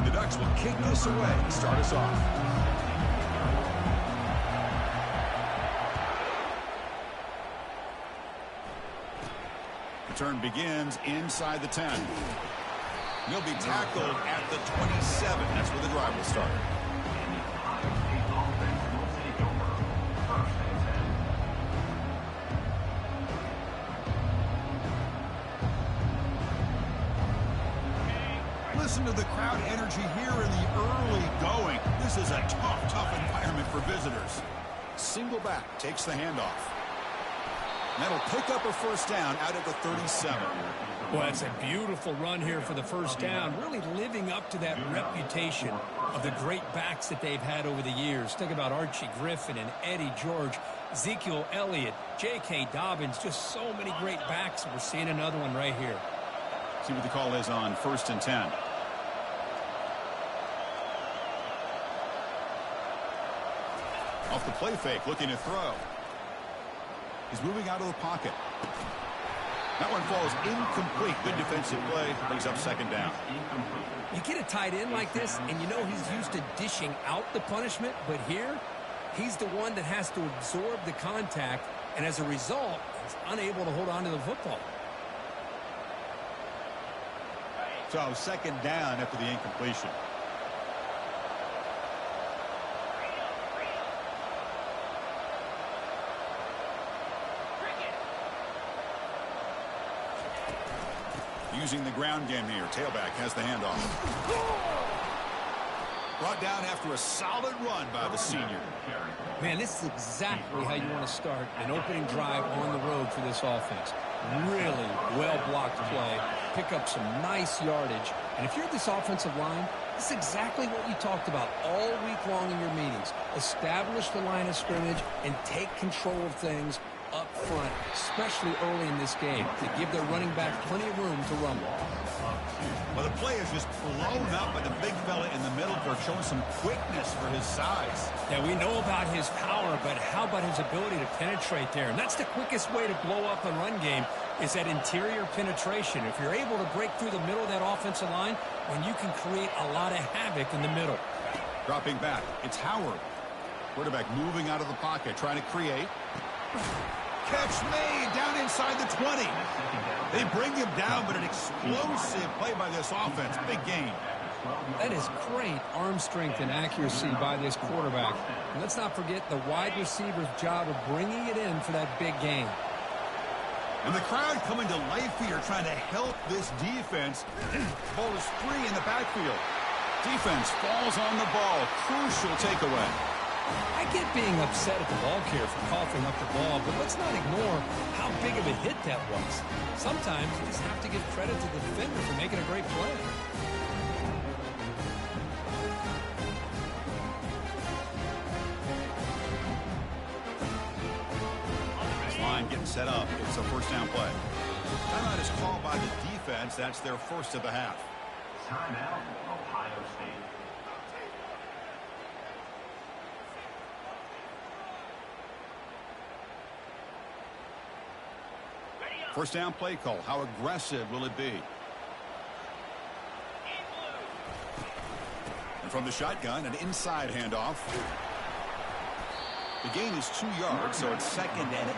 The Ducks will kick this away to start us off. Return begins inside the 10. He'll be tackled at the 27. That's where the drive will start. Listen to the crowd energy here in the early going. This is a tough environment for visitors. Single back takes the handoff. That'll pick up a first down out at the 37. Well, it's a beautiful run here for the first down, really living up to that reputation of the great backs that they've had over the years. Think about Archie Griffin and Eddie George, Ezekiel Elliott, J.K. Dobbins, just so many great backs. We're seeing another one right here. See what the call is on 1st and 10. Off the play fake, looking to throw. He's moving out of the pocket. That one falls incomplete. Good defensive play. Brings up second down. You get a tight end like this, and you know he's used to dishing out the punishment, but here, he's the one that has to absorb the contact, and as a result, he's unable to hold on to the football. So second down after the incompletion. Using the ground game here. Tailback has the handoff. Brought down after a solid run by the senior. Man, this is exactly how you want to start an opening drive on the road for this offense. Really well-blocked play. Pick up some nice yardage. And if you're this offensive line, this is exactly what you talked about all week long in your meetings. Establish the line of scrimmage and take control of things up front, especially early in this game, to give their running back plenty of room to rumble. Well, the play is just blown up by the big fella in the middle for showing some quickness for his size. Yeah, we know about his power, but how about his ability to penetrate there? And that's the quickest way to blow up a run game is that interior penetration. If you're able to break through the middle of that offensive line, then you can create a lot of havoc in the middle. Dropping back, it's Howard. Quarterback moving out of the pocket, trying to create. Catch made down inside the 20. They bring him down, but an explosive play by this offense. Big gain. That is great arm strength and accuracy by this quarterback. And let's not forget the wide receiver's job of bringing it in for that big gain. And the crowd coming to life here, trying to help this defense. Ball is free in the backfield. Defense falls on the ball. Crucial takeaway. I get being upset at the ball carrier for coughing up the ball, but let's not ignore how big of a hit that was. Sometimes you just have to give credit to the defender for making a great play. This line getting set up. It's a first down play. Timeout is called by the defense. That's their first of the half. Timeout, Ohio State. First down play call. How aggressive will it be? And from the shotgun, an inside handoff. The gain is 2 yards, so it's 2nd and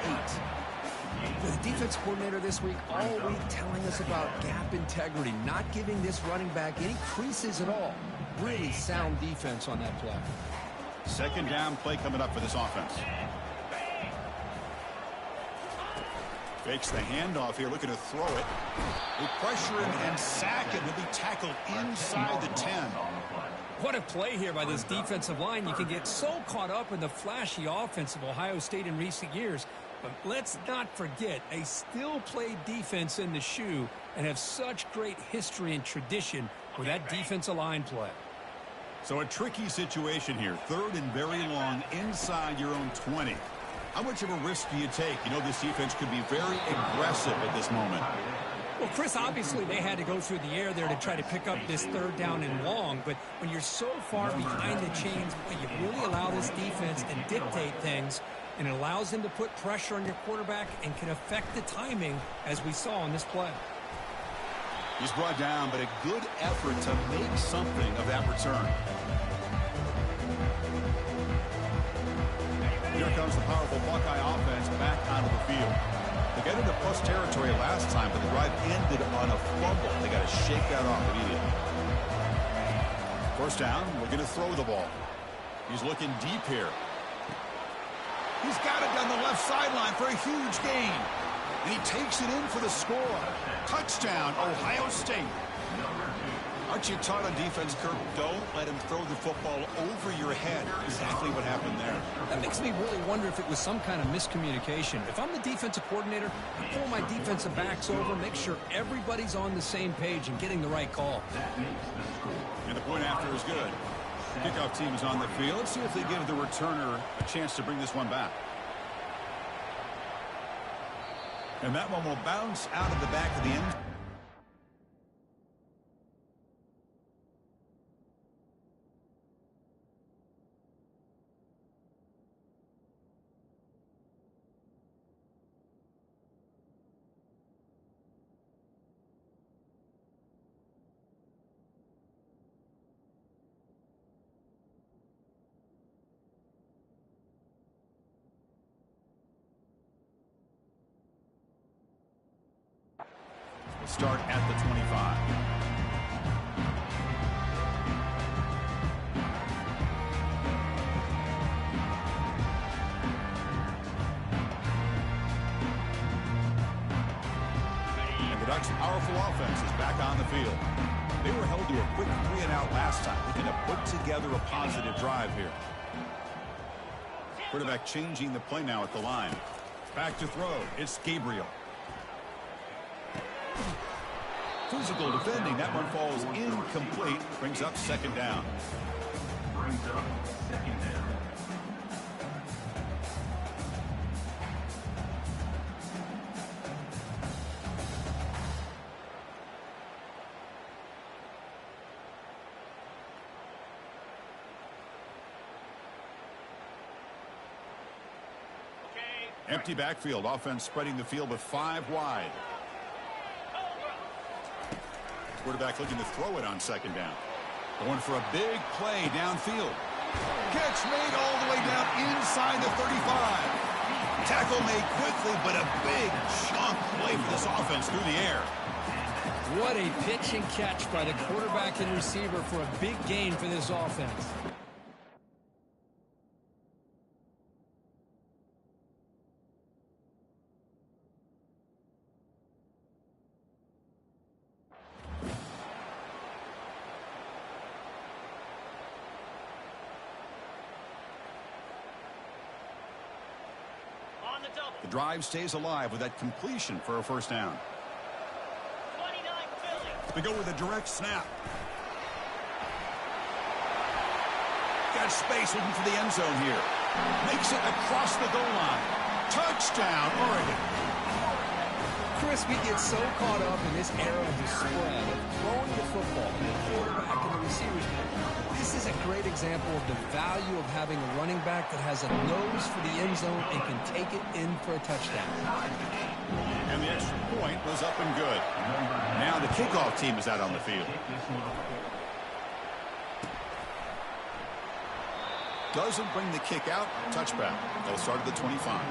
8. The defense coordinator this week all week telling us about gap integrity, not giving this running back any creases at all. Really sound defense on that play. Second down play coming up for this offense. Fakes the handoff here, looking to throw it. They pressure him and sack him. He'll be tackled inside the 10. What a play here by this defensive line. You can get so caught up in the flashy offense of Ohio State in recent years. But let's not forget, they still play defense in the shoe and have such great history and tradition with that defensive line play. So a tricky situation here. 3rd and very long inside your own 20. How much of a risk do you take? You know this defense could be very aggressive at this moment. Well, Chris, obviously they had to go through the air there to try to pick up this third down and long, but when you're so far behind the chains, you really allow this defense to dictate things, and it allows them to put pressure on your quarterback and can affect the timing, as we saw in this play. He's brought down, but a good effort to make something of that return. Here comes the powerful Buckeye offense back onto the field. They got into plus territory last time, but the drive ended on a fumble. They got to shake that off immediately. First down, we're going to throw the ball. He's looking deep here. He's got it down the left sideline for a huge gain. And he takes it in for the score. Touchdown, Ohio State. Aren't you taught on defense, Kirk? Don't let him throw the football over your head. Exactly what happened there. That makes me really wonder if it was some kind of miscommunication. If I'm the defensive coordinator, I pull my defensive backs over, make sure everybody's on the same page and getting the right call. And the point after is good. Kickoff team is on the field. Let's see if they give the returner a chance to bring this one back. And that one will bounce out of the back of the end. Start at the 25. And the Ducks' powerful offense is back on the field. They were held to a quick 3-and-out last time. Looking to put together a positive drive here. Quarterback changing the play now at the line. Back to throw. It's Gabriel. Physical defending. That one falls incomplete. Brings up second down. Brings up second down. Empty backfield. Offense spreading the field with 5 wide. Quarterback looking to throw it on second down. Going for a big play downfield. Catch made all the way down inside the 35. Tackle made quickly, but a big chunk play for this offense through the air. What a pitch and catch by the quarterback and receiver for a big gain for this offense. The drive stays alive with that completion for a first down. They go with a direct snap. Got space looking for the end zone here. Makes it across the goal line. Touchdown, Oregon. Chris, we get so caught up in this era of the spread, of throwing the football, and the quarterback and the receivers. This is a great example of the value of having a running back that has a nose for the end zone and can take it in for a touchdown. And the extra point was up and good. Now the kickoff team is out on the field. Doesn't bring the kick out. Touchback. They'll start at the 25.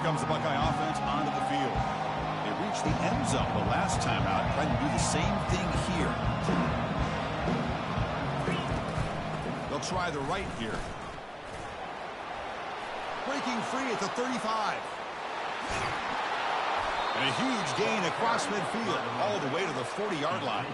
Comes the Buckeye offense onto the field. They reached the end zone the last time out, trying to do the same thing here. They'll try the right here. Breaking free at the 35. And a huge gain across midfield, all the way to the 40-yard line.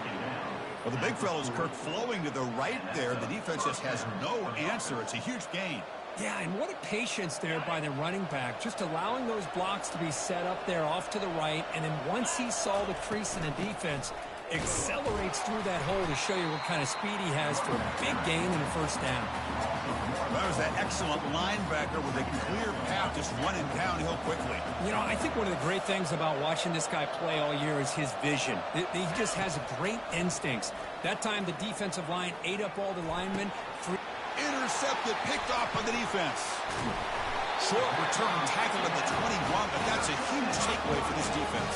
Well, the big fella's, Kirk, flowing to the right there. The defense just has no answer. It's a huge gain. Yeah, and what a patience there by the running back, just allowing those blocks to be set up there off to the right, and then once he saw the crease in the defense, accelerates through that hole to show you what kind of speed he has for a big gain and a first down. That was that excellent linebacker with a clear path just running downhill quickly. You know, I think one of the great things about watching this guy play all year is his vision. He just has great instincts. That time the defensive line ate up all the linemen. Intercepted, picked off by the defense. Short return tackle at the 21, but that's a huge takeaway for this defense.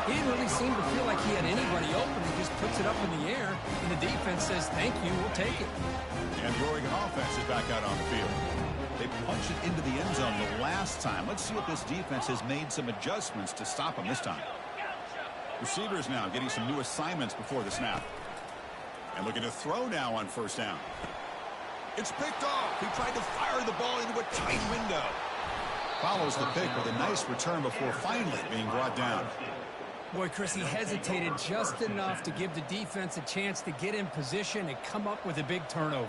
He didn't really seem to feel like he had anybody open. He just puts it up in the air, and the defense says, thank you, we'll take it. And the Oregon offense is back out on the field. They punched it into the end zone the last time. Let's see if this defense has made some adjustments to stop them this time. Receivers now getting some new assignments before the snap. And looking to throw now on first down. It's picked off. He tried to fire the ball into a tight window. Follows the pick with a nice return before finally being brought down. Boy, Chris, he hesitated just enough to give the defense a chance to get in position and come up with a big turnover.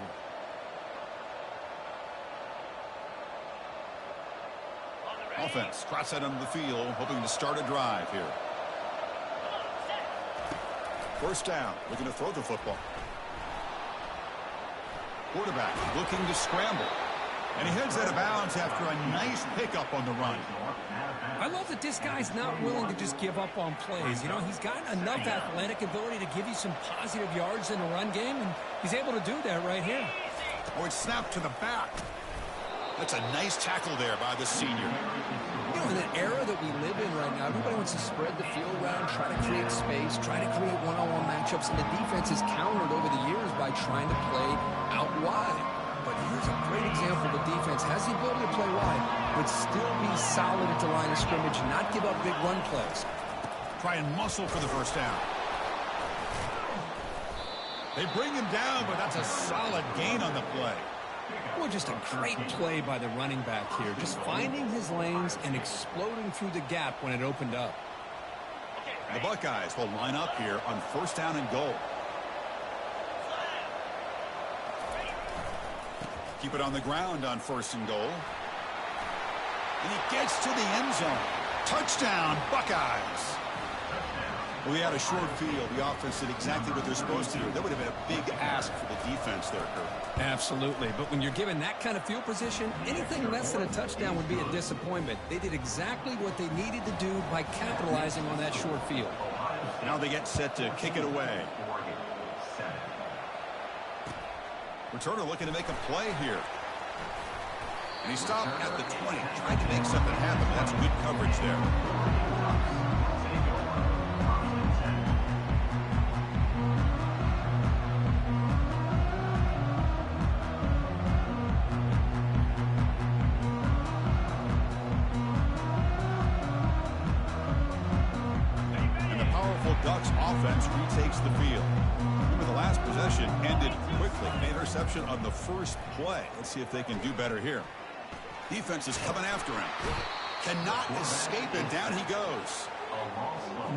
Offense cross out onto the field, hoping to start a drive here. First down, looking to throw the football. Quarterback looking to scramble. And he heads out of bounds after a nice pickup on the run. I love that this guy's not willing to just give up on plays. You know, he's got enough athletic ability to give you some positive yards in the run game, and he's able to do that right here. Oh, it's snapped to the back. That's a nice tackle there by the senior. You know, in the era that we live in right now, everybody wants to spread the field around, try to create space, try to create one-on-one matchups, and the defense is countered over the years by trying to play out wide. But here's a great example. The defense has the ability to play wide, but still be solid at the line of scrimmage, not give up big run plays. Try and muscle for the first down. They bring him down, but that's a solid gain on the play. Well, just a great play by the running back here. Just finding his lanes and exploding through the gap when it opened up. The Buckeyes will line up here on first down and goal. Keep it on the ground on first and goal. And he gets to the end zone. Touchdown, Buckeyes. We had a short field. The offense did exactly what they're supposed to do. That would have been a big ask for the defense there, Kurt. Absolutely. But when you're given that kind of field position, anything less than a touchdown would be a disappointment. They did exactly what they needed to do by capitalizing on that short field. Now they get set to kick it away. Returner looking to make a play here. And he stopped at the 20, trying to make something happen. That's good coverage there. Ducks offense retakes the field. Remember, the last possession ended quickly. An interception on the first play. Let's see if they can do better here. Defense is coming after him. Cannot escape it. Down he goes.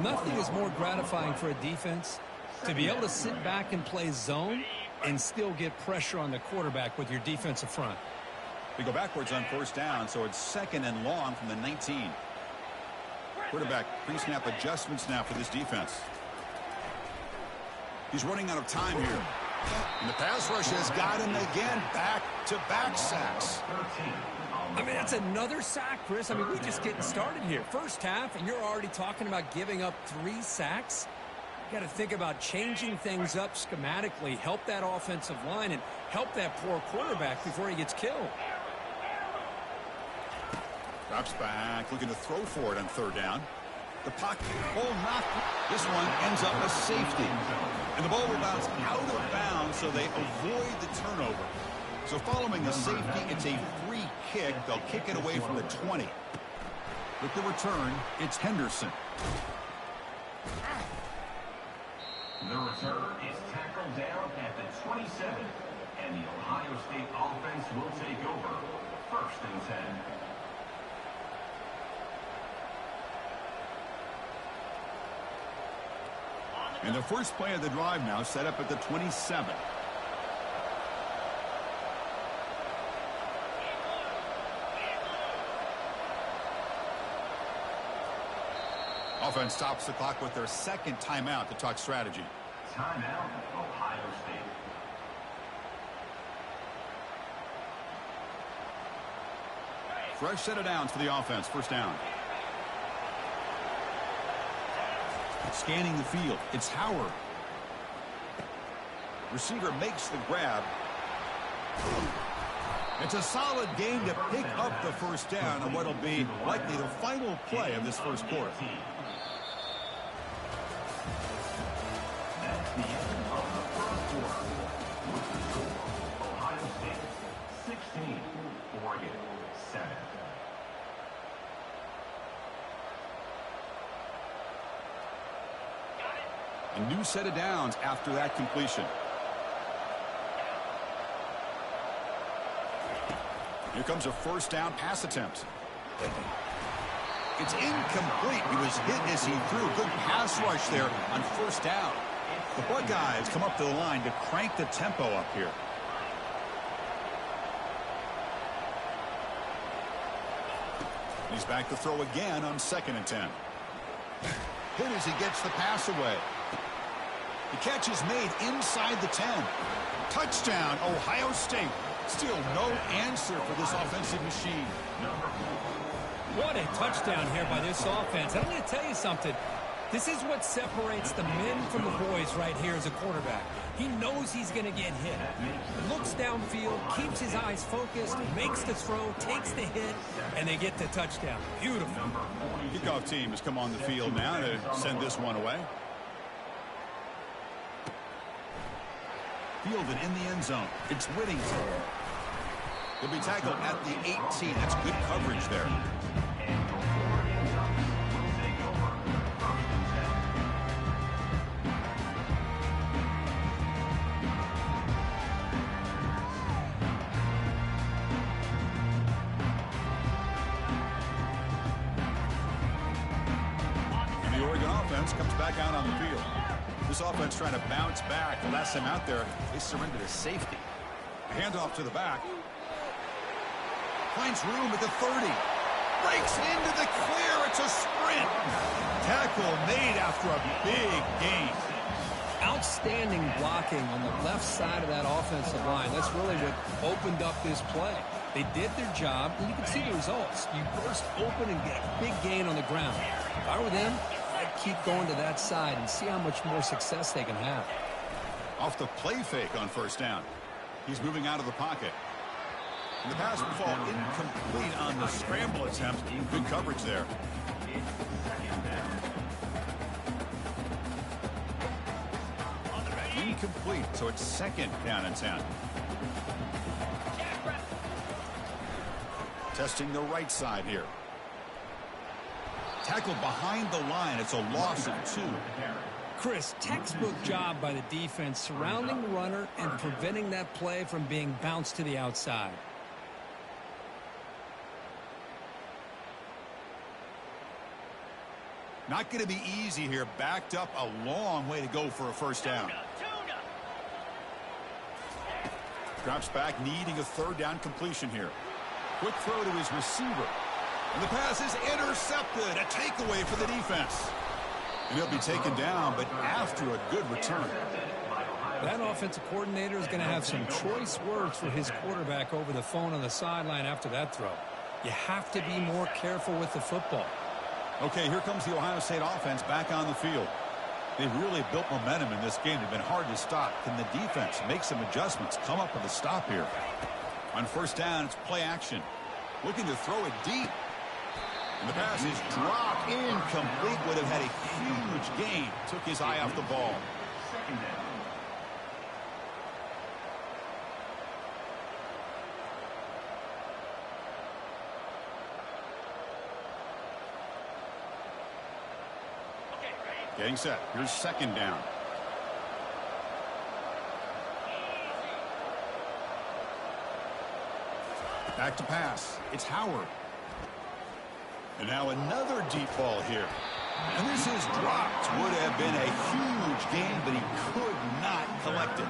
Nothing is more gratifying for a defense to be able to sit back and play zone and still get pressure on the quarterback with your defensive front. We go backwards on first down, so it's second and long from the 19. Quarterback pre-snap adjustments now for this defense. He's running out of time here. And the pass rush has got him again. Back-to-back sacks. I mean, that's another sack, Chris. I mean, we're just getting started here. First half, and you're already talking about giving up 3 sacks. You got to think about changing things up schematically, help that offensive line, and help that poor quarterback before he gets killed. Drops back, looking to throw for it on third down. The pocket ball knocked. This one ends up a safety. And the ball will bounce out of bounds, so they avoid the turnover. So following the safety, it's a free kick. They'll kick it away from the 20. With the return, it's Henderson. The return is tackled down at the 27. And the Ohio State offense will take over. First and 10. And the first play of the drive now set up at the 27. Offense stops the clock with their second timeout to talk strategy. Timeout, Ohio State. Fresh set of downs for the offense. First down. Scanning the field. It's Howard. Receiver makes the grab. It's a solid game to pick up the first down on what will be likely the final play of this first quarter. That's the end of the first quarter. With the score, Ohio State 16, Oregon 7. A new set of downs after that completion. Here comes a first down pass attempt. It's incomplete. He was hit as he threw. Good pass rush there on first down. The Buckeyes come up to the line to crank the tempo up here. He's back to throw again on 2nd and 10. Hit as he gets the pass away. The catch is made inside the 10. Touchdown, Ohio State. Still no answer for this offensive machine. What a touchdown here by this offense. I'm going to tell you something. This is what separates the men from the boys right here as a quarterback. He knows he's going to get hit. Looks downfield, keeps his eyes focused, makes the throw, takes the hit, and they get the touchdown. Beautiful. Kickoff team has come on the field now to send this one away. Fielded in the end zone. It's Whittington. He'll be tackled at the 18. That's good coverage there. And the Oregon offense comes back out on the field. This offense trying to bounce back. The last time out there, they surrendered a safety. Handoff to the back. Finds room at the 30. Breaks into the clear. It's a sprint. Tackle made after a big gain. Outstanding blocking on the left side of that offensive line. That's really what opened up this play. They did their job, and you can see the results. You burst open and get a big gain on the ground. If I were them, I'd keep going to that side and see how much more success they can have. Off the play fake on first down. He's moving out of the pocket. And the pass will fall incomplete on the scramble attempt. Good coverage there. Incomplete, so it's 2nd down and 10. Testing the right side here. Tackled behind the line. It's a loss of 2. Chris, textbook job by the defense surrounding the runner and preventing that play from being bounced to the outside. Not going to be easy here. Backed up a long way to go for a first down. Drops back, needing a 3rd down completion here. Quick throw to his receiver. And the pass is intercepted. A takeaway for the defense. And he'll be taken down, but after a good return. That offensive coordinator is going to have some choice words for his quarterback over the phone on the sideline after that throw. You have to be more careful with the football. Okay, here comes the Ohio State offense back on the field. They've really built momentum in this game. They've been hard to stop. Can the defense make some adjustments, come up with a stop here? On first down, it's play action. Looking to throw it deep. And the pass is dropped. Incomplete. Would have had a huge gain. Took his eye off the ball. 2nd down. Getting set. Here's 2nd down. Back to pass. It's Howard. And now another deep ball here. And this is dropped. Would have been a huge gain, but he could not collect it.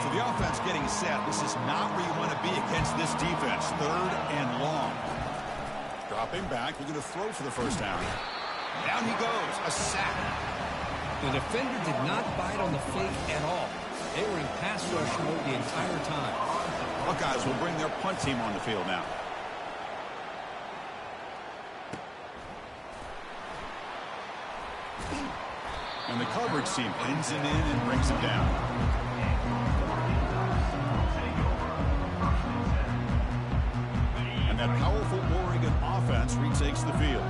So the offense getting set. This is not where you want to be against this defense. 3rd and long. Dropping back. We're going to throw for the first down. Down he goes. A sack. The defender did not bite on the fake at all. They were in pass rush mode the entire time. Buckeyes will bring their punt team on the field now. And the coverage team pins him in and brings him down. And that powerful Oregon offense retakes the field.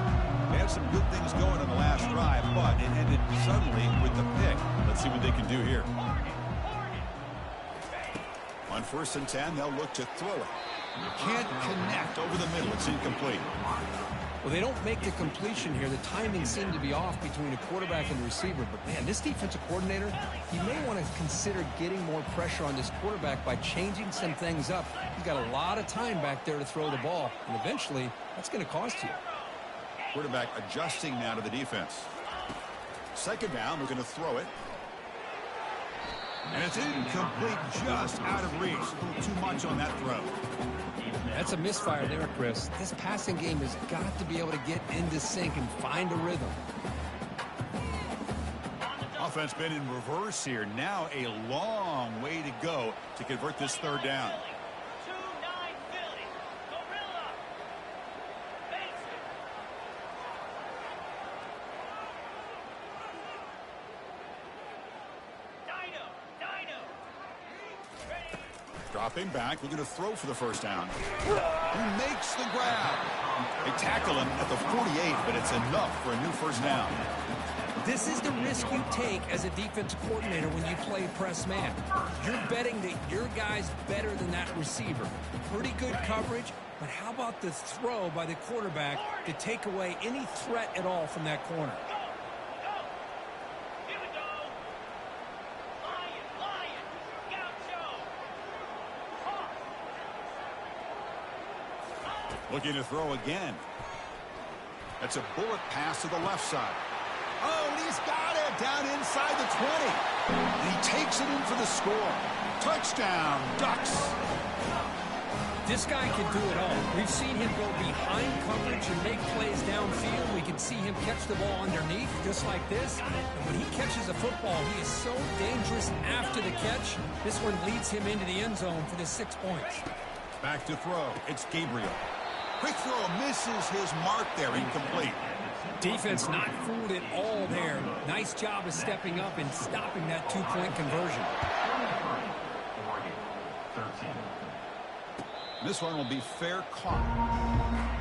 They had some good things going on the last drive, but it ended suddenly with the pick. Let's see what they can do here. On 1st and 10, they'll look to throw it. Can't connect over the middle. It's incomplete. Well, they don't make the completion here. The timing seemed to be off between the quarterback and the receiver. But, man, this defensive coordinator, he may want to consider getting more pressure on this quarterback by changing some things up. He's got a lot of time back there to throw the ball, and eventually that's going to cost you. Quarterback adjusting now to the defense. 2nd down, we're going to throw it. And it's incomplete, just out of reach. A little too much on that throw. That's a misfire there, Chris. This passing game has got to be able to get into sync and find a rhythm. Offense been in reverse here. Now a long way to go to convert this 3rd down. Dropping back, we're going to throw for the first down. He makes the grab. They tackle him at the 48, but it's enough for a new first down. This is the risk you take as a defensive coordinator when you play press man. You're betting that your guy's better than that receiver. Pretty good coverage, but how about the throw by the quarterback to take away any threat at all from that corner? Looking to throw again. That's a bullet pass to the left side. Oh, and he's got it down inside the 20. And he takes it in for the score. Touchdown, Ducks. This guy can do it all. We've seen him go behind coverage and make plays downfield. We can see him catch the ball underneath, just like this. And when he catches a football, he is so dangerous after the catch. This one leads him into the end zone for the 6 points. Back to throw. It's Gabriel. Quick throw, misses his mark there, incomplete. Defense not fooled at all there. Nice job of stepping up and stopping that 2-point conversion. This one will be fair caught.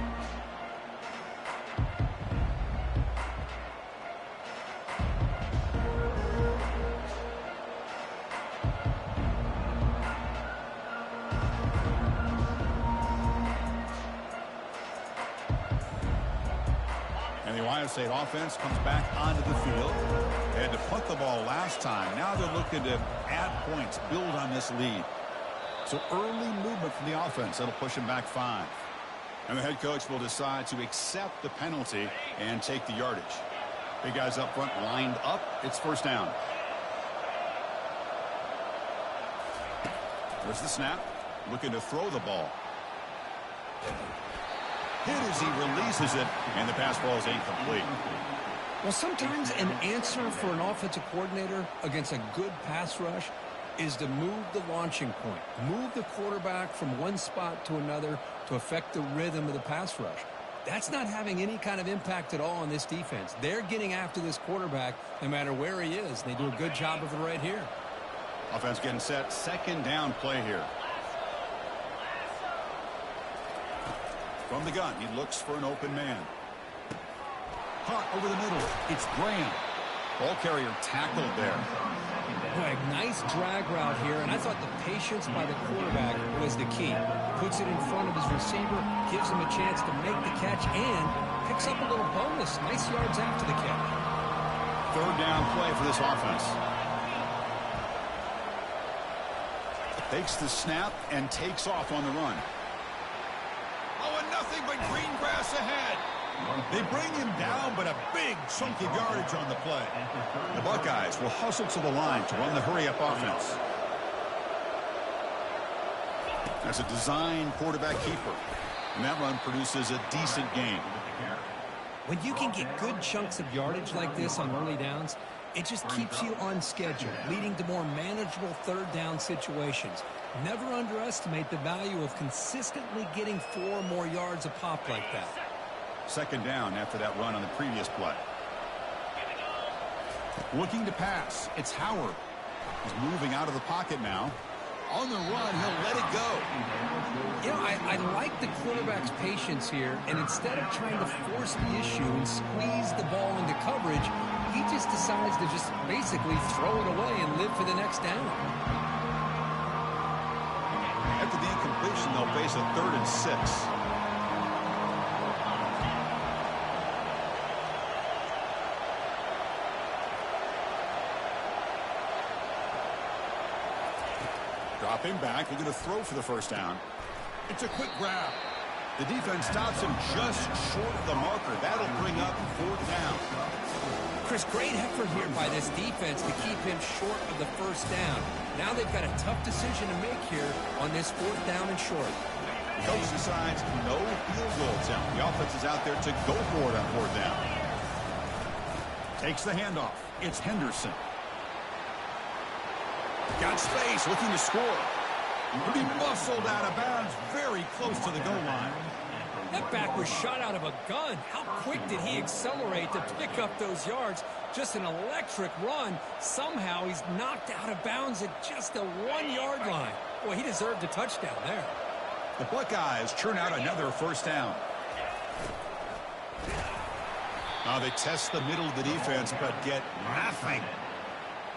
And the Ohio State offense comes back onto the field. They had to punt the ball last time. Now they're looking to add points, build on this lead. So early movement from the offense. That'll push him back 5. And the head coach will decide to accept the penalty and take the yardage. Big guys up front lined up. It's first down. There's the snap. Looking to throw the ball. Hit as he releases it, and the pass ball is incomplete. Well, sometimes an answer for an offensive coordinator against a good pass rush is to move the launching point. Move the quarterback from one spot to another to affect the rhythm of the pass rush. That's not having any kind of impact at all on this defense. They're getting after this quarterback no matter where he is. They do a good job of it right here. Offense getting set. Second down play here. From the gun, he looks for an open man. Caught over the middle. It's Graham. Ball carrier tackled there. Boy, nice drag route here, and I thought the patience by the quarterback was the key. Puts it in front of his receiver, gives him a chance to make the catch, and picks up a little bonus. Nice yards after the catch. Third down play for this offense. Takes the snap and takes off on the run. Oh, and nothing but green grass ahead. They bring him down, but a big chunk of yardage on the play. The Buckeyes will hustle to the line to run the hurry-up offense. As a design quarterback keeper. And that run produces a decent gain. When you can get good chunks of yardage like this on early downs, it just keeps you on schedule, leading to more manageable third down situations. Never underestimate the value of consistently getting 4 or more yards a pop like that. Second down after that run on the previous play. Looking to pass. It's Howard. He's moving out of the pocket now. On the run, he'll let it go. You know, I like the quarterback's patience here, and instead of trying to force the issue and squeeze the ball into coverage, he just decides to just basically throw it away and live for the next down. After the incompletion, they'll face a 3rd and 6. Dropping back, looking to throw for the first down. It's a quick grab. The defense stops him just short of the marker. That'll bring up 4th down. Chris, great effort here by this defense to keep him short of the first down. Now they've got a tough decision to make here on this 4th down and short. The coach decides no field goal attempt. The offense is out there to go for it on 4th down. Takes the handoff. It's Henderson. Got space, looking to score. He muscled out of bounds very close to the goal line. That back was shot out of a gun. How quick did he accelerate to pick up those yards? Just an electric run. Somehow he's knocked out of bounds at just the 1-yard line. Boy, he deserved a touchdown there. The Buckeyes churn out another first down. Now they test the middle of the defense, but get nothing.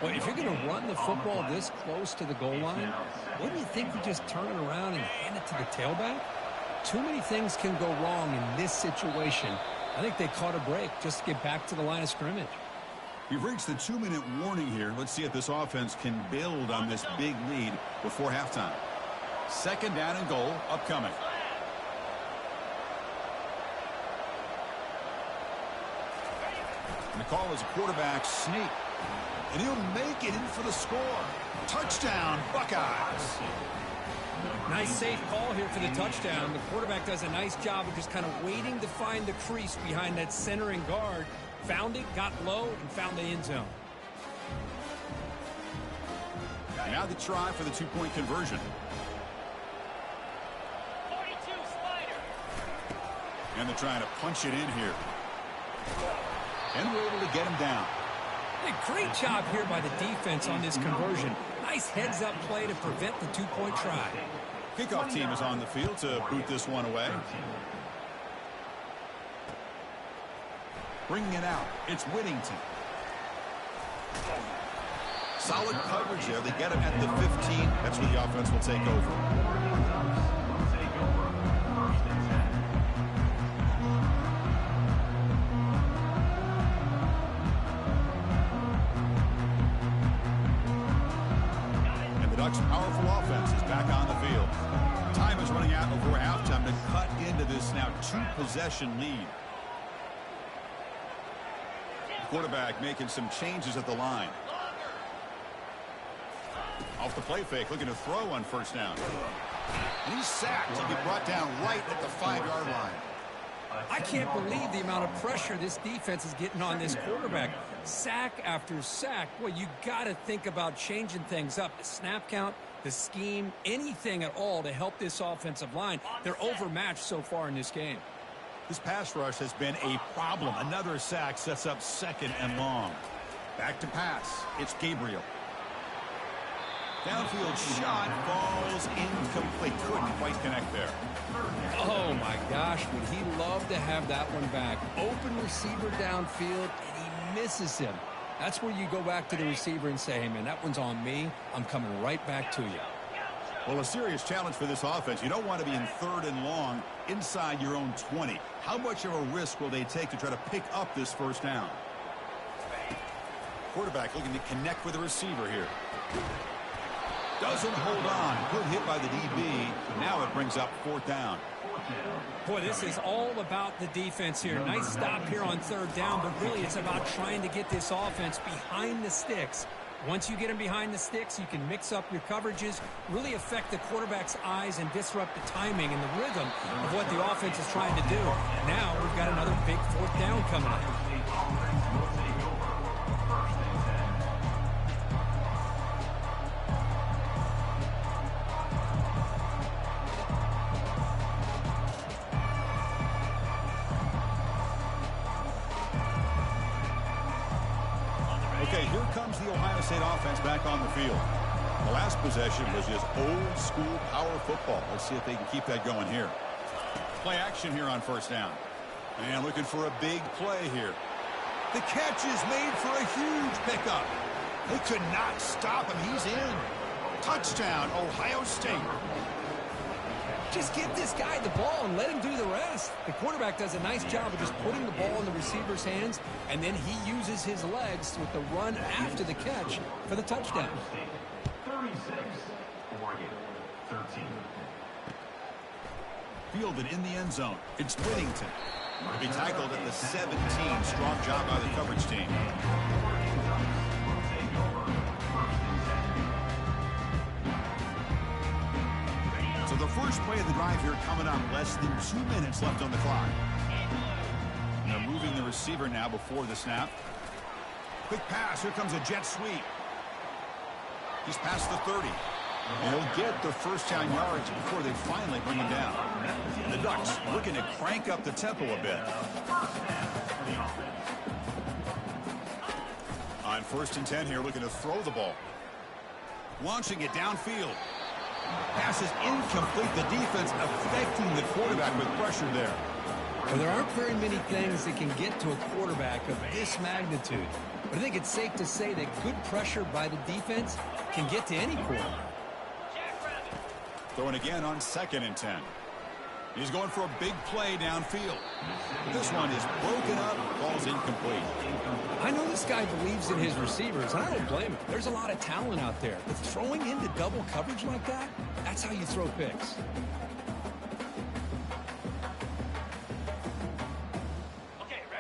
Well, if you're going to run the football this close to the goal line, wouldn't you think you just turn it around and hand it to the tailback? Too many things can go wrong in this situation. I think they caught a break just to get back to the line of scrimmage. We've reached the 2-minute warning here. Let's see if this offense can build on this big lead before halftime. Second down and goal upcoming. And the call is a quarterback sneak. And he'll make it in for the score. Touchdown, Buckeyes. Nice safe call here for the touchdown. The quarterback does a nice job of just kind of waiting to find the crease behind that center and guard. Found it, got low, and found the end zone. Now the try for the 2-point conversion. 42 slider. And they're trying to punch it in here. And we're able to get him down. Hey, great job here by the defense on this conversion. Nice heads-up play to prevent the 2-point try. Kickoff team is on the field to boot this one away. Bringing it out, it's Whittington. Solid coverage there. They get him at the 15. That's where the offense will take over. Ducks' powerful offense is back on the field. Time is running out before halftime to cut into this now 2-possession lead. The quarterback making some changes at the line. Off the play fake, looking to throw on first down. And he's sacked. He'll be brought down right at the 5-yard line. I can't believe the amount of pressure this defense is getting on this quarterback. Sack after sack. Well, you got to think about changing things up. The snap count, the scheme, anything at all to help this offensive line. They're overmatched so far in this game. This pass rush has been a problem. Another sack sets up 2nd and long. Back to pass. It's Gabriel. Downfield shot falls incomplete. Couldn't quite connect there. Oh, my gosh. Would he love to have that one back? Open receiver downfield, and he misses him. That's where you go back to the receiver and say, hey, man, that one's on me. I'm coming right back to you. Well, a serious challenge for this offense. You don't want to be in 3rd and long inside your own 20. How much of a risk will they take to try to pick up this first down? Quarterback looking to connect with the receiver here. Doesn't hold on. Good hit by the DB. Now it brings up 4th down. Boy, this is all about the defense here. Nice stop here on 3rd down, but really it's about trying to get this offense behind the sticks Once you get him behind the sticks, you can mix up your coverages, really affect the quarterback's eyes and disrupt the timing and the rhythm of what the offense is trying to do. Now we've got another big fourth down coming up. Okay, here comes the Ohio State offense back on the field. The last possession was just old-school power football. Let's see if they can keep that going here. Play action here on first down. And looking for a big play here. The catch is made for a huge pickup. They could not stop him. He's in. Touchdown, Ohio State. Just give this guy the ball and let him do the rest. The quarterback does a nice job of just putting the ball in the receiver's hands, and then he uses his legs with the run after the catch for the touchdown. 36, Oregon, 13. Fielded in the end zone. It's Whittington. He'll be tackled at the 17. Strong job by the coverage team. So the first play of the drive here coming up. Less than 2 minutes left on the clock. And they're moving the receiver now before the snap. Quick pass. Here comes a jet sweep. He's past the 30. And he'll get the first down yards before they finally bring him down. And the Ducks looking to crank up the tempo a bit. On 1st and 10 here, looking to throw the ball. Launching it downfield. Pass is incomplete. The defense affecting the quarterback with pressure there. Well, there aren't very many things that can get to a quarterback of this magnitude. But I think it's safe to say that good pressure by the defense can get to any quarterback. Throwing again on 2nd and 10. He's going for a big play downfield. This one is broken up. Ball's incomplete. I know this guy believes in his receivers, and I don't blame him. There's a lot of talent out there. But throwing into double coverage like that, that's how you throw picks.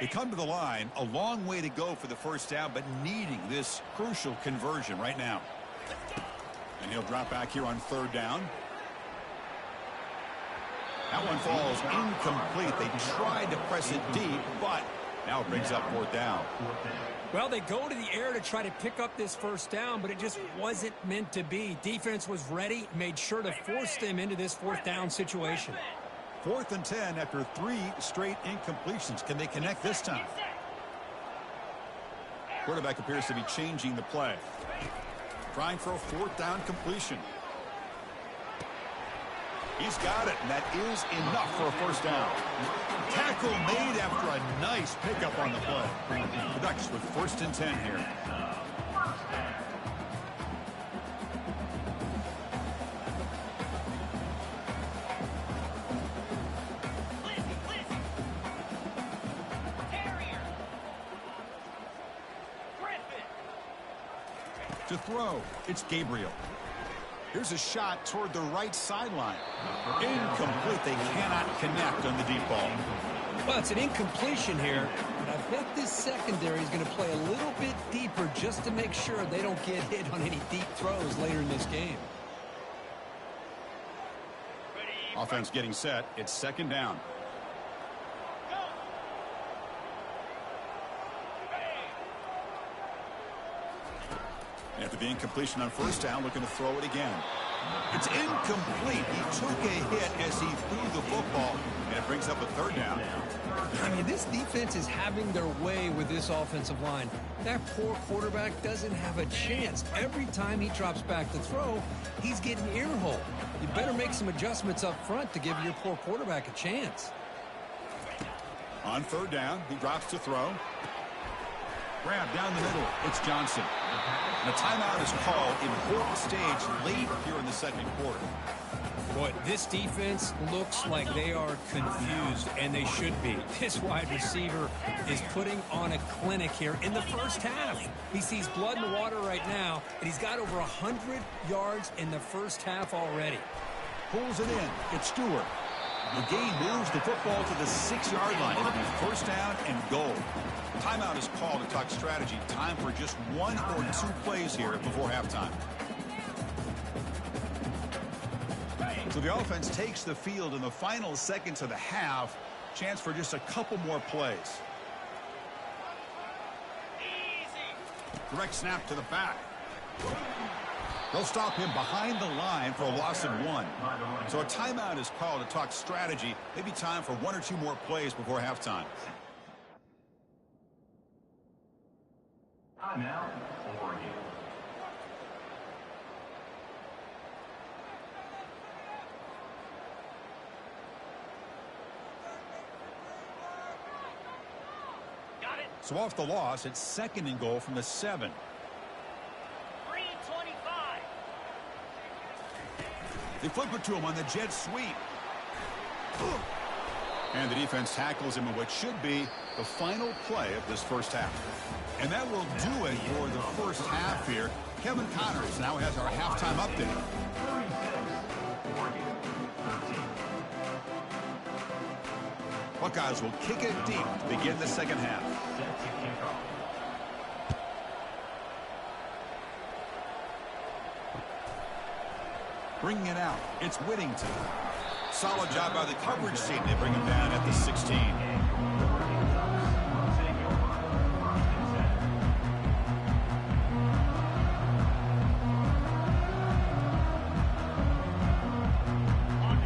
They come to the line, a long way to go for the first down, but needing this crucial conversion right now. And he'll drop back here on 3rd down. That one falls incomplete. They tried to press it deep, but now it brings up 4th down. Well, they go to the air to try to pick up this first down, but it just wasn't meant to be. Defense was ready, made sure to force them into this 4th down situation. 4th and 10 after 3 straight incompletions. Can they connect this time? Quarterback appears to be changing the play. Trying for a 4th down completion. He's got it, and that is enough for a first down. Tackle made after a nice pickup on the play. The Ducks with 1st and 10 here. To throw, it's Gabriel. Here's a shot toward the right sideline. Incomplete. They cannot connect on the deep ball. Well, it's an incompletion here, but I bet this secondary is going to play a little bit deeper just to make sure they don't get hit on any deep throws later in this game. Offense getting set. It's 2nd down. After the incompletion on 1st down, looking to throw it again. It's incomplete. He took a hit as he threw the football, and it brings up a 3rd down. I mean, this defense is having their way with this offensive line. That poor quarterback doesn't have a chance. Every time he drops back to throw, he's getting earholed. You better make some adjustments up front to give your poor quarterback a chance. On 3rd down, he drops to throw. Grab down the middle. It's Johnson. And a timeout is called. Important stage late here in the 2nd quarter. Boy, this defense looks like they are confused, and they should be. This wide receiver is putting on a clinic here in the first half. He sees blood in the water right now, and he's got over 100 yards in the first half already. Pulls it in. It's Stewart. The game moves the football to the 6-yard line. It'll be first down and goal. Timeout is called to talk strategy. Time for just 1 or 2 plays here before halftime. So the offense takes the field in the final seconds of the half. Chance for just a couple more plays. Direct snap to the back. They'll stop him behind the line for a loss of 1. So a timeout is called to talk strategy. Maybe time for 1 or 2 more plays before halftime. Timeout, Oregon. Got it. So off the loss, it's 2nd and goal from the 7. 3:25. They flip it to him on the jet sweep. And the defense tackles him in what should be the final play of this first half. And that will do it for the first half here. Kevin Connors now has our halftime update. 36, Oregon, 13. Buckeyes will kick it deep to begin the second half. Set to kick off. Bringing it out, it's Whittington. Solid job by the coverage team. They bring him down at the 16.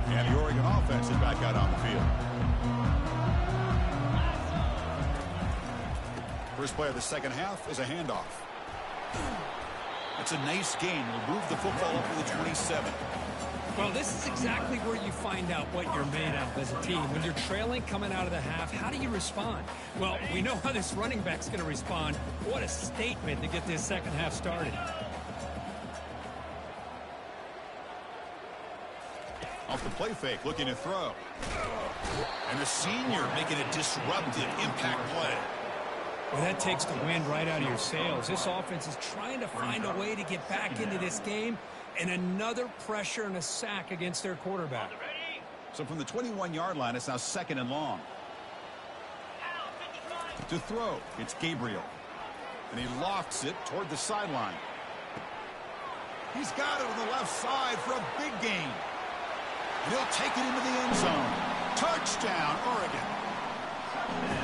And the Oregon offense is back out on the field. First play of the second half is a handoff. That's a nice gain. Will move the football up to the 27. Well, this is exactly where you find out what you're made of as a team. When you're trailing coming out of the half, how do you respond? Well, we know how this running back's going to respond. What a statement to get this second half started. Off the play fake, looking to throw. And the senior making a disruptive impact play. Well, that takes the wind right out of your sails. This offense is trying to find a way to get back into this game, and another pressure and a sack against their quarterback. Ready? So from the 21-yard line, it's now 2nd and long. Out, 55. To throw, it's Gabriel. And he lofts it toward the sideline. He's got it on the left side for a big gain. And he'll take it into the end zone. Touchdown, Oregon.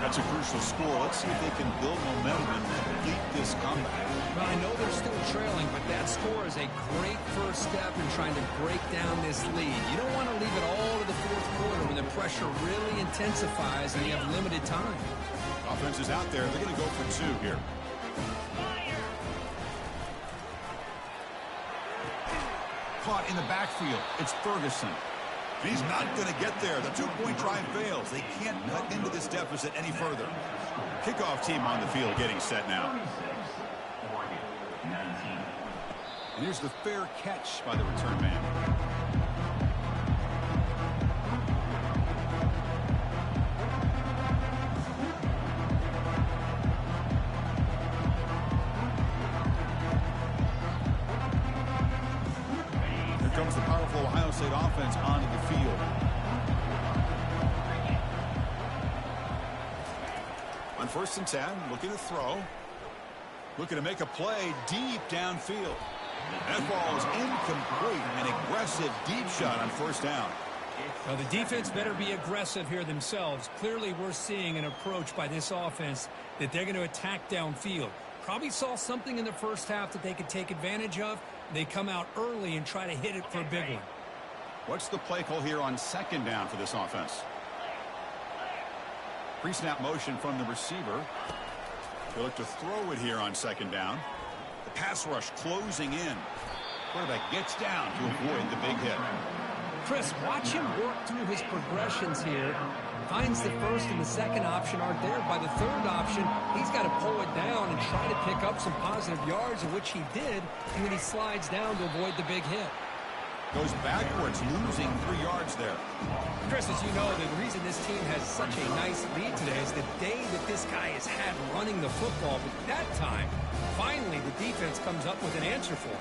That's a crucial score. Let's see if they can build momentum and complete this comeback. Well, I know they're still trailing, but that score is a great first step in trying to break down this lead. You don't want to leave it all to the fourth quarter when the pressure really intensifies and you have limited time. Offense is out there. They're going to go for 2 here. Fire. Caught in the backfield. It's Ferguson. He's not going to get there. The 2-point try fails. They can't cut into this deficit any further. Kickoff team on the field getting set now. 36, Oregon, 19. And here's the fair catch by the return man. Here comes the powerful Ohio State offense onto the field. On 1st and 10, looking to throw. Looking to make a play deep downfield. That ball is incomplete. An aggressive deep shot on 1st down. Well, the defense better be aggressive here themselves. Clearly, we're seeing an approach by this offense that they're going to attack downfield. Probably saw something in the first half that they could take advantage of. They come out early and try to hit it for a big one. What's the play call here on 2nd down for this offense? Pre-snap motion from the receiver. They look to throw it here on 2nd down. The pass rush closing in. Quarterback gets down to avoid the big hit. Chris, watch him work through his progressions here. Finds the 1st and the 2nd option aren't there. By the 3rd option, he's got to pull it down and try to pick up some positive yards, of which he did, and then he slides down to avoid the big hit. Goes backwards, losing 3 yards there. Chris, as you know, the reason this team has such a nice lead today is the day that this guy has had running the football. But that time, finally, the defense comes up with an answer for him.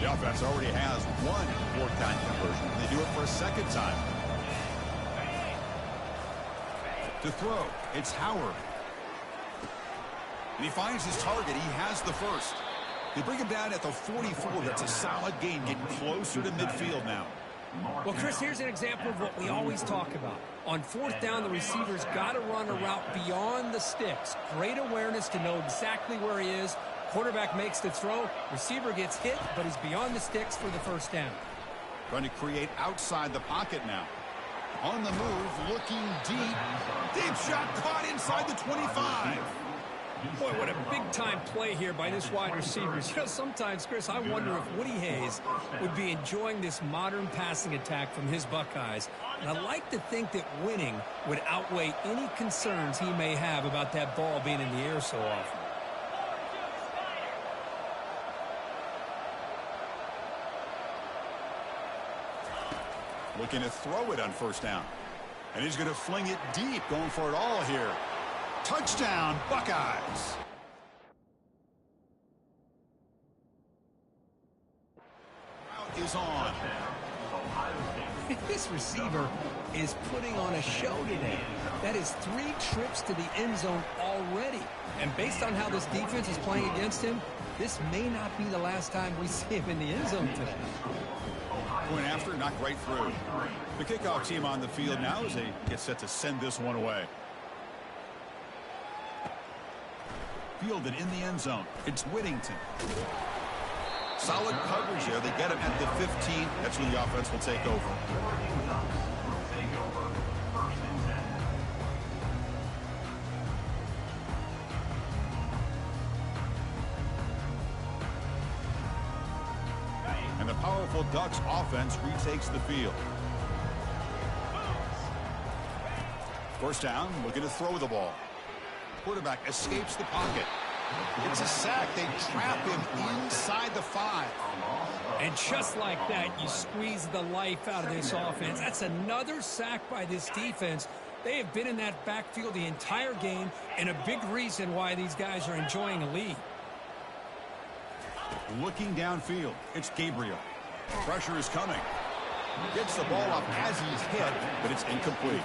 The offense already has one fourth-down conversion, and they do it for a second time. To throw, it's Howard. And he finds his target. He has the first. They bring him down at the 44. That's a solid gain, getting closer to midfield now. Well, Chris, here's an example of what we always talk about. On fourth down, the receiver's got to run a route beyond the sticks. Great awareness to know exactly where he is. Quarterback makes the throw. Receiver gets hit, but he's beyond the sticks for the first down. Trying to create outside the pocket now. On the move, looking deep. Deep shot caught inside the 25. Boy, what a big-time play here by this wide receiver. You know, sometimes, Chris, I wonder if Woody Hayes would be enjoying this modern passing attack from his Buckeyes. And I like to think that winning would outweigh any concerns he may have about that ball being in the air so often. Looking to throw it on first down. And he's going to fling it deep, going for it all here. Touchdown, Buckeyes. Route is on. This receiver is putting on a show today. That is 3 trips to the end zone already. And based on how this defense is playing against him, this may not be the last time we see him in the end zone today. Going after, knocked right through. The kickoff team on the field now as they get set to send this one away. Fielded in the end zone. It's Whittington. Solid coverage there. They get him at the 15. That's when the offense will take over. And the powerful Ducks offense retakes the field. First down, looking to throw the ball. Quarterback escapes the pocket. It's a sack. They trap him inside the 5. And just like that, you squeeze the life out of this offense. That's another sack by this defense. They have been in that backfield the entire game, and a big reason why these guys are enjoying a lead. Looking downfield, it's Gabriel. Pressure is coming. Gets the ball up as he's hit, but it's incomplete.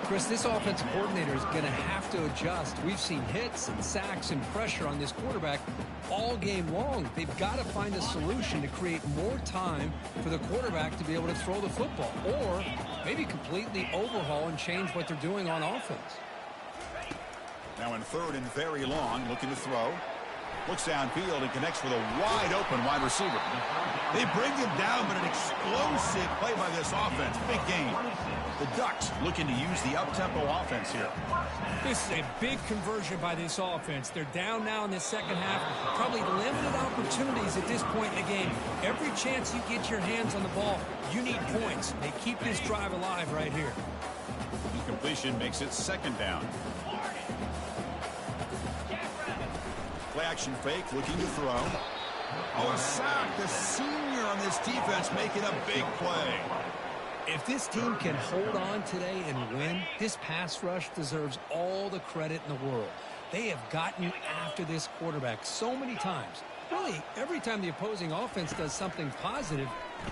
Chris, this offensive coordinator is going to have to adjust. We've seen hits and sacks and pressure on this quarterback all game long. They've got to find a solution to create more time for the quarterback to be able to throw the football, or maybe completely overhaul and change what they're doing on offense. Now in third and very long, looking to throw. Looks downfield and connects with a wide-open wide receiver. They bring him down, but an explosive play by this offense. Big game. The Ducks looking to use the up-tempo offense here. This is a big conversion by this offense. They're down now in the second half. Probably limited opportunities at this point in the game. Every chance you get your hands on the ball, you need points. They keep this drive alive right here. Incompletion makes it second down. Play action fake, looking to throw. Oh, sack. The senior on this defense making a big play. If this team can hold on today and win, this pass rush deserves all the credit in the world. They have gotten after this quarterback so many times. Really, every time the opposing offense does something positive,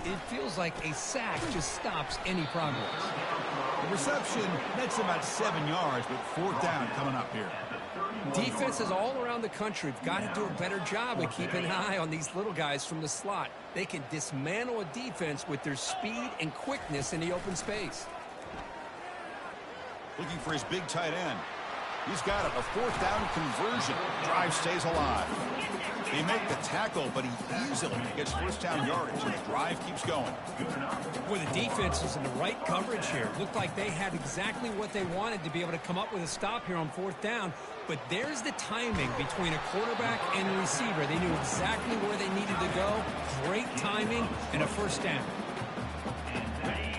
it feels like a sack just stops any progress. The reception nets about 7 yards, but fourth down coming up here. Defenses all around the country have got to do a better job of keeping an eye on these little guys from the slot. They can dismantle a defense with their speed and quickness in the open space. Looking for his big tight end. He's got it. A fourth down conversion. Drive stays alive. They make the tackle, but he easily gets first down yardage, and the drive keeps going. Well, the defense is in the right coverage here. Looked like they had exactly what they wanted to be able to come up with a stop here on fourth down. But there's the timing between a quarterback and a receiver. They knew exactly where they needed to go. Great timing and a first down.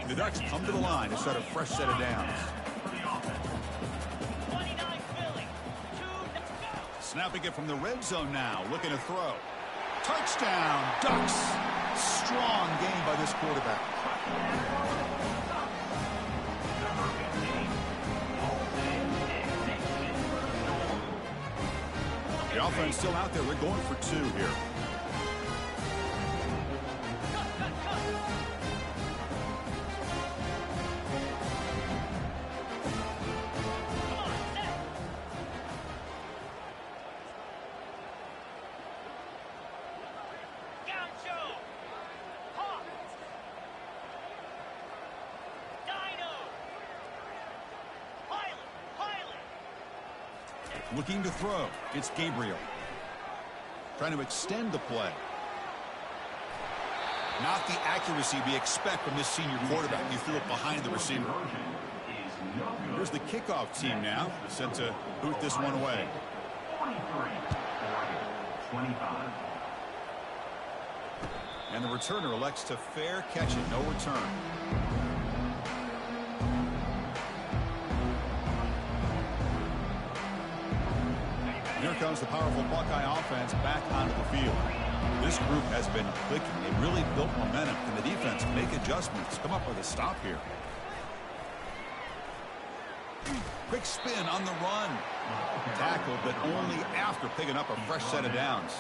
The Ducks come to the line to start a fresh set of downs. Snapping it from the red zone now, looking to throw. Touchdown, Ducks. Strong game by this quarterback. The offense still out there. They're going for 2 here. Looking to throw. It's Gabriel. Trying to extend the play. Not the accuracy we expect from this senior quarterback. He threw it behind the receiver. Here's the kickoff team now, set to boot this one away. 25. And the returner elects to fair catch it. No return. Here comes the powerful Buckeye offense back onto the field. This group has been clicking. They really built momentum. Can the defense make adjustments? Come up with a stop here. Quick spin on the run. Tackle, but only after picking up a fresh set of downs.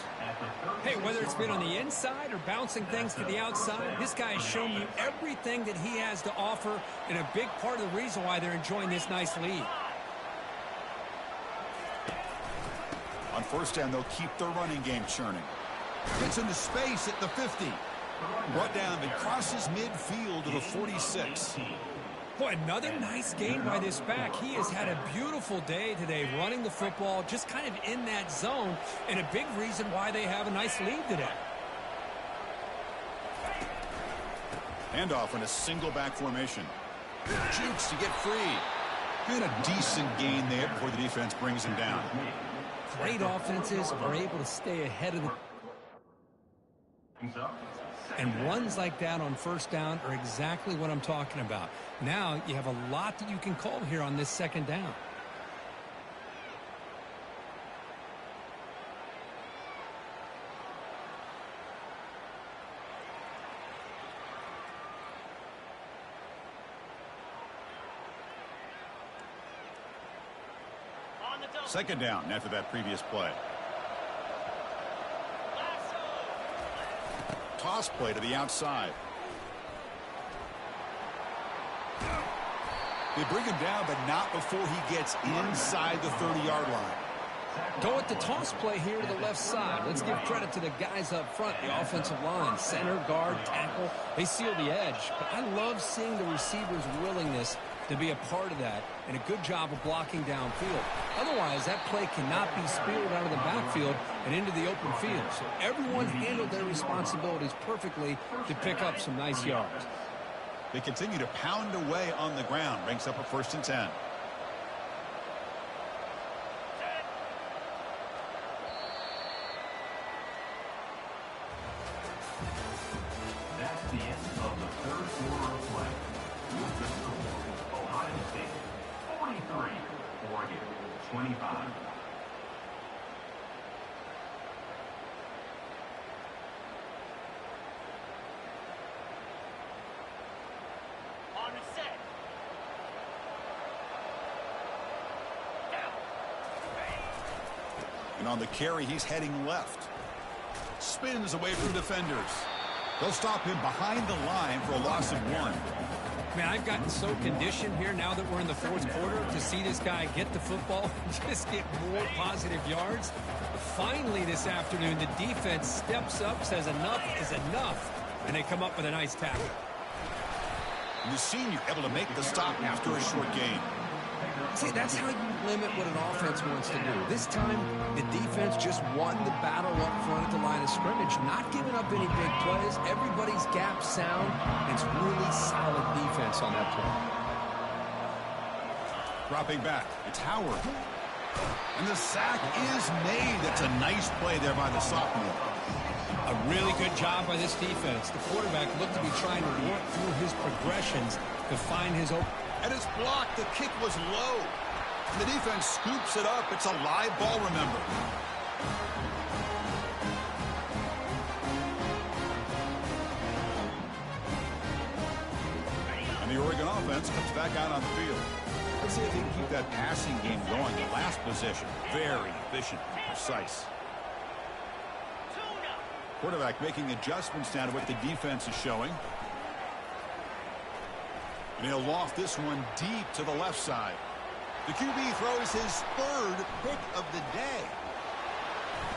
Hey, whether it's been on the inside or bouncing things to the outside, this guy has shown you everything that he has to offer, and a big part of the reason why they're enjoying this nice lead. On first down, they'll keep their running game churning. Gets into space at the 50. Brought down and crosses midfield to the 46. Boy, another nice game by this back. He has had a beautiful day today running the football, just kind of in that zone, and a big reason why they have a nice lead today. Handoff in a single back formation. Jukes to get free. And a decent gain there before the defense brings him down. Great offenses are able to stay ahead of the... And runs like that on first down are exactly what I'm talking about. Now you have a lot that you can call here on this second down. Second down after that previous play. Toss play to the outside. They bring him down, but not before he gets inside the 30-yard line. Go with the toss play here to the left side. Let's give credit to the guys up front, the offensive line, center, guard, tackle. They seal the edge. But I love seeing the receivers' willingness to be a part of that, and a good job of blocking downfield. Otherwise, that play cannot be speared out of the backfield and into the open field. So everyone handled their responsibilities perfectly to pick up some nice yards. They continue to pound away on the ground. Ranks up a 1st and 10. That's the end of the third quarter of play. With the score, Ohio State 43, Oregon 25. On the set. Down. And on the carry, he's heading left. Spins away from defenders. They'll stop him behind the line for a loss of 1. Man, I've gotten so conditioned here now that we're in the fourth quarter to see this guy get the football and just get more positive yards. Finally this afternoon, the defense steps up, says enough is enough, and they come up with a nice tackle. And the senior able to make the stop after a short gain. See, that's how you limit what an offense wants to do. This time, the defense just won the battle up front at the line of scrimmage, not giving up any big plays. Everybody's gap sound, and it's really solid defense on that play. Dropping back, it's Howard. And the sack is made. That's a nice play there by the sophomore. A really good job by this defense. The quarterback looked to be trying to work through his progressions to find his open. And it's blocked. The kick was low. The defense scoops it up. It's a live ball, remember. And the Oregon offense comes back out on the field. Let's see if they can keep that passing game going. The last possession, very efficient and precise. Quarterback making adjustments now to what the defense is showing. And he'll loft this one deep to the left side. The QB throws his 3rd pick of the day.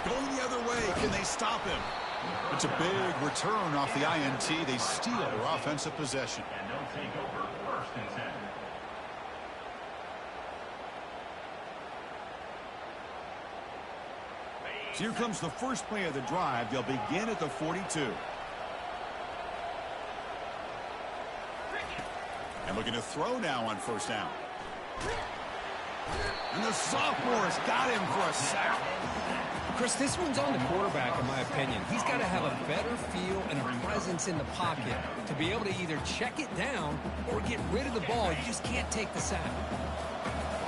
Going the other way, can they stop him? It's a big return off the INT. They steal their offensive possession. And they'll take over 1st and 10. So here comes the first play of the drive. They'll begin at the 42. And looking to throw now on first down. And the sophomore has got him for a sack. Chris, this one's on the quarterback, in my opinion. He's got to have a better feel and a presence in the pocket to be able to either check it down or get rid of the ball. You just can't take the sack.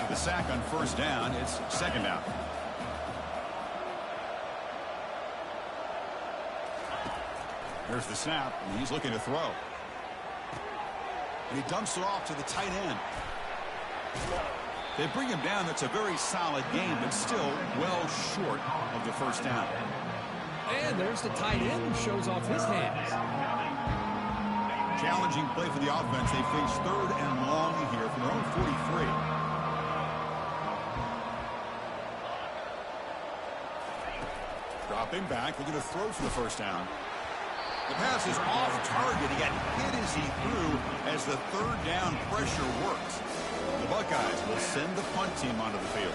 The sack on first down. It's second down. Here's the snap, and he's looking to throw. And he dumps it off to the tight end. They bring him down. That's a very solid game, but still well short of the first down. And there's the tight end who shows off his hands. Challenging play for the offense. They face third and long here from their own 43. Dropping back. Looking to throw for the first down. The pass is off target. He got hit as he threw as the third down pressure works. The Buckeyes will send the punt team onto the field.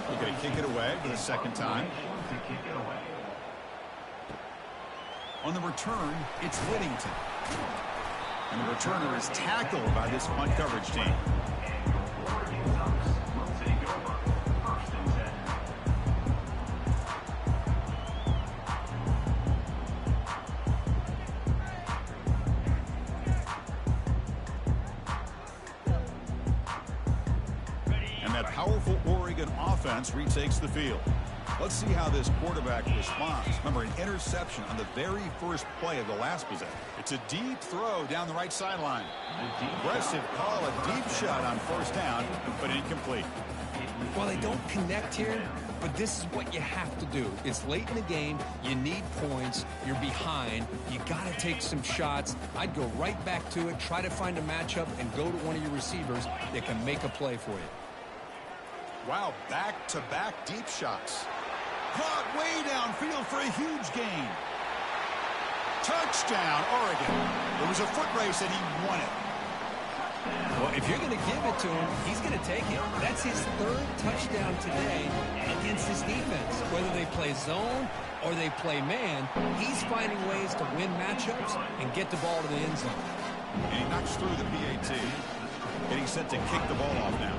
They're going to kick it away for the second time. On the return, it's Whittington. And the returner is tackled by this punt coverage team. Powerful Oregon offense retakes the field. Let's see how this quarterback responds. Remember, an interception on the very first play of the last possession. It's a deep throw down the right sideline. Aggressive call, a deep shot on first down, but incomplete. Well, they don't connect here, but this is what you have to do. It's late in the game. You need points. You're behind. You got to take some shots. I'd go right back to it, try to find a matchup, and go to one of your receivers that can make a play for you. Wow, back-to-back deep shots. Caught way downfield for a huge gain. Touchdown, Oregon. It was a foot race and he won it. Well, if you're going to give it to him, he's going to take it. That's his third touchdown today against this defense. Whether they play zone or they play man, he's finding ways to win matchups and get the ball to the end zone. And he knocks through the PAT. Getting set to kick the ball off now.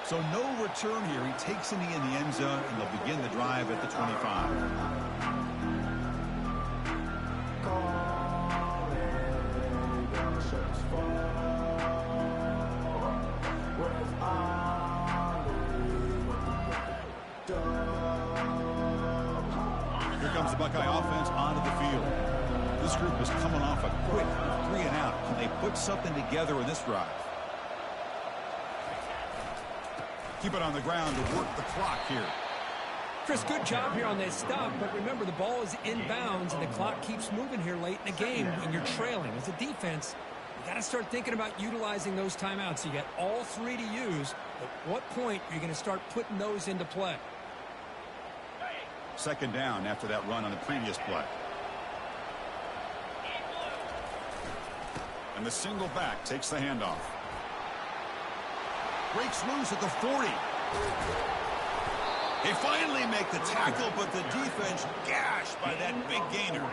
So no return here. He takes it in the end zone, and they'll begin the drive at the 25. Here comes the Buckeye offense onto the field. This group is coming off a quick 3-and-out. Can they put something together in this drive? Keep it on the ground to work the clock here. Chris, good job here on that stop, but remember the ball is inbounds and the clock keeps moving here late in the game and you're trailing. As a defense, you got to start thinking about utilizing those timeouts. You got all three to use. At what point are you going to start putting those into play? Second down after that run on the previous play. And the single back takes the handoff. Breaks loose at the 40. They finally make the tackle, but the defense gashed by that big gainer.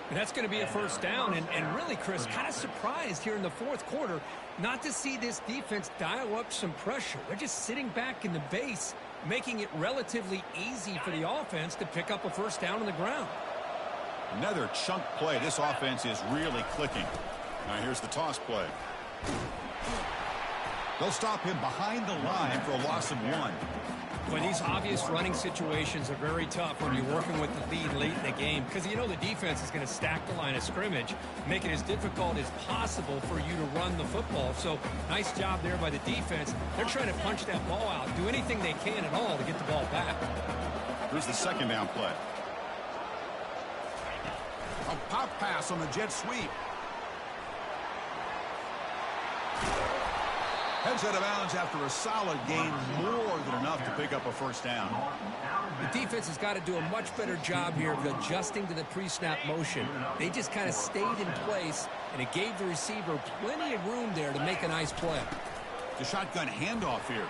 And that's going to be a first down. And really, Chris, kind of surprised here in the fourth quarter not to see this defense dial up some pressure. They're just sitting back in the base, making it relatively easy for the offense to pick up a first down on the ground. Another chunk play. This offense is really clicking. Now here's the toss play. They'll stop him behind the line for a loss of 1. Well, these obvious running situations are very tough when you're working with the lead late in the game because you know the defense is going to stack the line of scrimmage, make it as difficult as possible for you to run the football. So nice job there by the defense. They're trying to punch that ball out, do anything they can at all to get the ball back. Here's the second down play. A pop pass on the jet sweep. Heads out of bounds after a solid gain, more than enough to pick up a first down. The defense has got to do a much better job here of adjusting to the pre-snap motion. They just kind of stayed in place and it gave the receiver plenty of room there to make a nice play. The shotgun handoff here.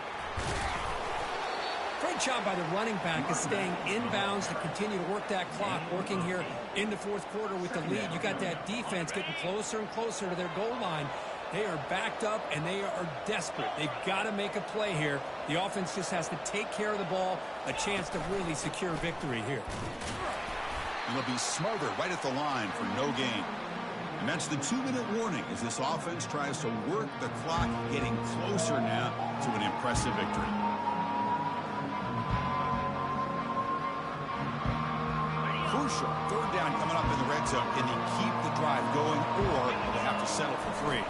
Great job by the running back of staying inbounds to continue to work that clock, working here in the fourth quarter with the lead. You got that defense getting closer and closer to their goal line. They are backed up, and they are desperate. They've got to make a play here. The offense just has to take care of the ball, a chance to really secure victory here. And they'll be smothered right at the line for no gain. And that's the 2-minute warning as this offense tries to work the clock, getting closer now to an impressive victory. Crucial. Third down coming up in the red zone. Can they keep the drive going, or will they have to settle for 3?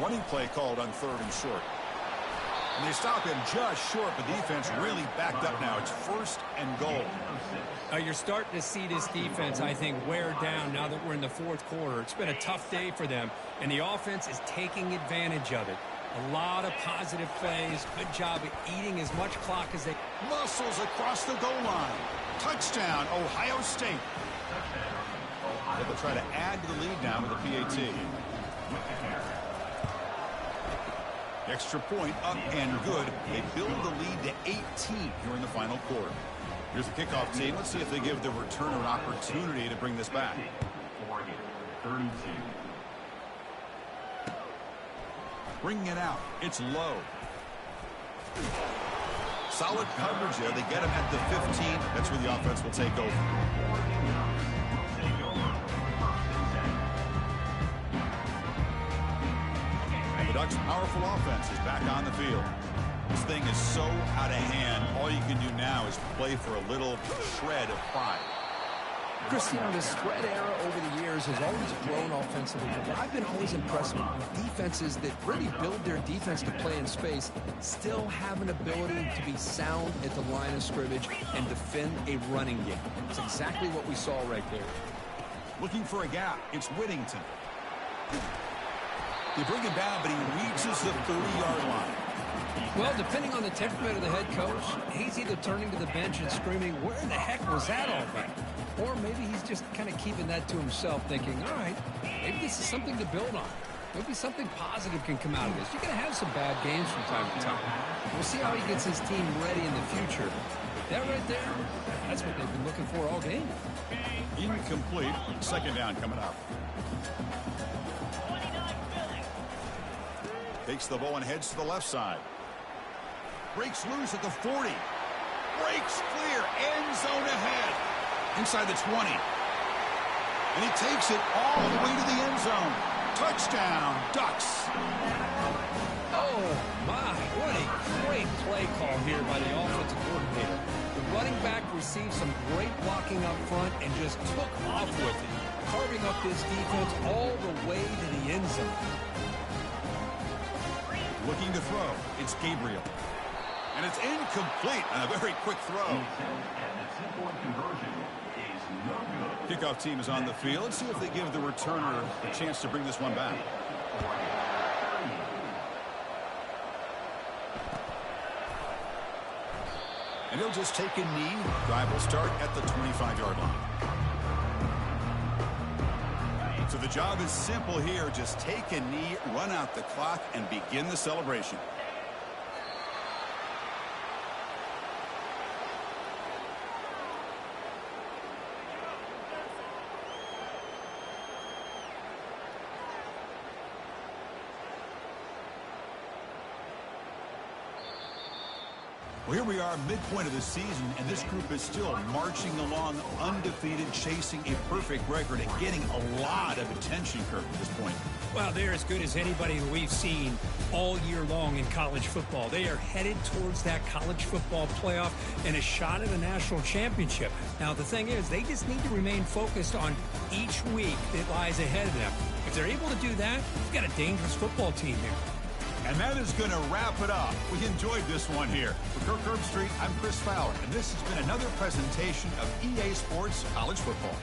Running play called on 3rd and short. And they stop him just short, but the defense really backed up now. It's 1st and goal. You're starting to see this defense, I think, wear down now that we're in the fourth quarter. It's been a tough day for them, and the offense is taking advantage of it. A lot of positive plays. Good job of eating as much clock as they... Muscles across the goal line. Touchdown, Ohio State. They'll try to add to the lead now with a PAT. Extra point up and good. They build the lead to 18 here in the final quarter. Here's the kickoff team. Let's see if they give the returner an opportunity to bring this back. Oregon, 32. Bringing it out. It's low. Solid coverage there. They get him at the 15. That's where the offense will take over. The Ducks' powerful offense is back on the field. This thing is so out of hand. All you can do now is play for a little shred of pride. Christian, the spread era over the years has always grown offensively, but I've been always impressed with defenses that really build their defense to play in space, still have an ability to be sound at the line of scrimmage and defend a running game. It's exactly what we saw right there. Looking for a gap. It's Whittington. They bring him down, but he reaches the 30-yard line. Well, depending on the temperament of the head coach, he's either turning to the bench and screaming, "Where the heck was that all about?" Or maybe he's just kind of keeping that to himself, thinking, all right, maybe this is something to build on. Maybe something positive can come out of this. You're going to have some bad games from time to time. We'll see how he gets his team ready in the future. That right there, that's what they've been looking for all game. Incomplete. 2nd down coming up. Takes the ball and heads to the left side. Breaks loose at the 40. Breaks clear. End zone ahead. Inside the 20. And he takes it all the way to the end zone. Touchdown, Ducks. Oh, my. What a great play call here by the offensive coordinator. The running back received some great blocking up front and just took off with it, carving up this defense all the way to the end zone. Looking to throw. It's Gabriel. And it's incomplete on a very quick throw. Kickoff team is on the field. Let's see if they give the returner a chance to bring this one back. And he'll just take a knee. Drive will start at the 25-yard line. So the job is simple here. Just take a knee, run out the clock, and begin the celebration. Well, here we are, midpoint of the season, and this group is still marching along undefeated, chasing a perfect record and getting a lot of attention, Kirk, at this point. Well, they're as good as anybody we've seen all year long in college football. They are headed towards that college football playoff and a shot at a national championship. Now, the thing is, they just need to remain focused on each week that lies ahead of them. If they're able to do that, we've got a dangerous football team here. And that is going to wrap it up. We enjoyed this one here. For Kirk Herbstreit, I'm Chris Fowler, and this has been another presentation of EA Sports College Football.